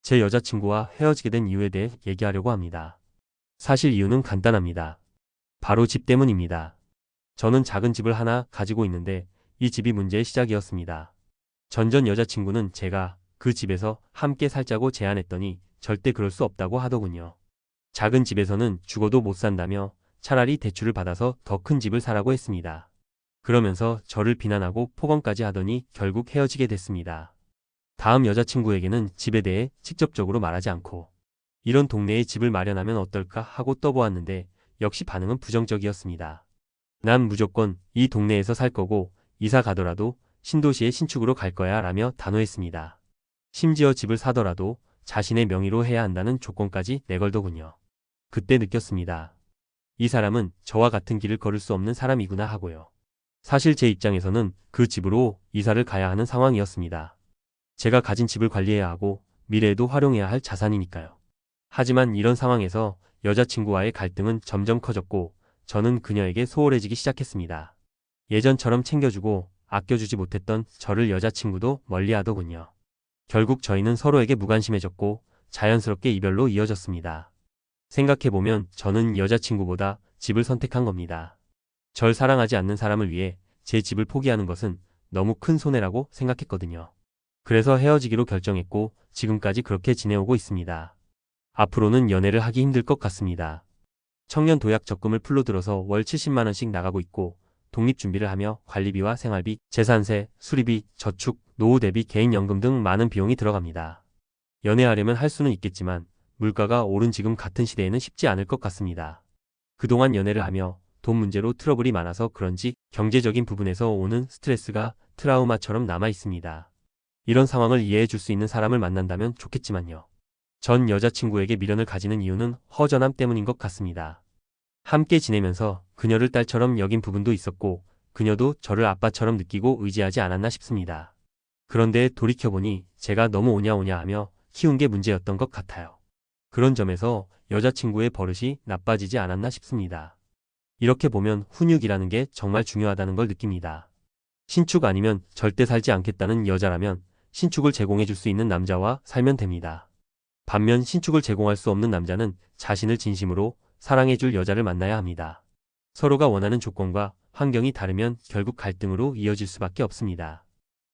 제 여자친구와 헤어지게 된 이유에 대해 얘기하려고 합니다. 사실 이유는 간단합니다. 바로 집 때문입니다. 저는 작은 집을 하나 가지고 있는데 이 집이 문제의 시작이었습니다. 전 여자친구는 제가 그 집에서 함께 살자고 제안했더니 절대 그럴 수 없다고 하더군요. 작은 집에서는 죽어도 못 산다며 차라리 대출을 받아서 더 큰 집을 사라고 했습니다. 그러면서 저를 비난하고 폭언까지 하더니 결국 헤어지게 됐습니다. 다음 여자친구에게는 집에 대해 직접적으로 말하지 않고 이런 동네에 집을 마련하면 어떨까 하고 떠보았는데 역시 반응은 부정적이었습니다. 난 무조건 이 동네에서 살 거고 이사 가더라도 신도시의 신축으로 갈 거야 라며 단호했습니다. 심지어 집을 사더라도 자신의 명의로 해야 한다는 조건까지 내걸더군요. 그때 느꼈습니다. 이 사람은 저와 같은 길을 걸을 수 없는 사람이구나 하고요. 사실 제 입장에서는 그 집으로 이사를 가야 하는 상황이었습니다. 제가 가진 집을 관리해야 하고 미래에도 활용해야 할 자산이니까요. 하지만 이런 상황에서 여자친구와의 갈등은 점점 커졌고 저는 그녀에게 소홀해지기 시작했습니다. 예전처럼 챙겨주고 아껴주지 못했던 저를 여자친구도 멀리하더군요. 결국 저희는 서로에게 무관심해졌고 자연스럽게 이별로 이어졌습니다. 생각해보면 저는 여자친구보다 집을 선택한 겁니다. 절 사랑하지 않는 사람을 위해 제 집을 포기하는 것은 너무 큰 손해라고 생각했거든요. 그래서 헤어지기로 결정했고 지금까지 그렇게 지내오고 있습니다. 앞으로는 연애를 하기 힘들 것 같습니다. 청년 도약 적금을 풀로 들어서 월 70만 원씩 나가고 있고 독립준비를 하며 관리비와 생활비, 재산세, 수리비, 저축, 노후 대비 개인연금 등 많은 비용이 들어갑니다. 연애하려면 할 수는 있겠지만 물가가 오른 지금 같은 시대에는 쉽지 않을 것 같습니다. 그동안 연애를 하며 돈 문제로 트러블이 많아서 그런지 경제적인 부분에서 오는 스트레스가 트라우마처럼 남아 있습니다. 이런 상황을 이해해 줄 수 있는 사람을 만난다면 좋겠지만요. 전 여자친구에게 미련을 가지는 이유는 허전함 때문인 것 같습니다. 함께 지내면서 그녀를 딸처럼 여긴 부분도 있었고 그녀도 저를 아빠처럼 느끼고 의지하지 않았나 싶습니다. 그런데 돌이켜보니 제가 너무 오냐오냐 하며 키운 게 문제였던 것 같아요. 그런 점에서 여자친구의 버릇이 나빠지지 않았나 싶습니다. 이렇게 보면 훈육이라는 게 정말 중요하다는 걸 느낍니다. 신축 아니면 절대 살지 않겠다는 여자라면 신축을 제공해 줄 수 있는 남자와 살면 됩니다. 반면 신축을 제공할 수 없는 남자는 자신을 진심으로 사랑해 줄 여자를 만나야 합니다. 서로가 원하는 조건과 환경이 다르면 결국 갈등으로 이어질 수밖에 없습니다.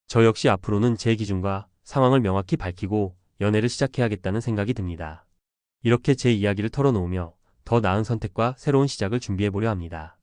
저 역시 앞으로는 제 기준과 상황을 명확히 밝히고 연애를 시작해야겠다는 생각이 듭니다. 이렇게 제 이야기를 털어놓으며 더 나은 선택과 새로운 시작을 준비해 보려 합니다.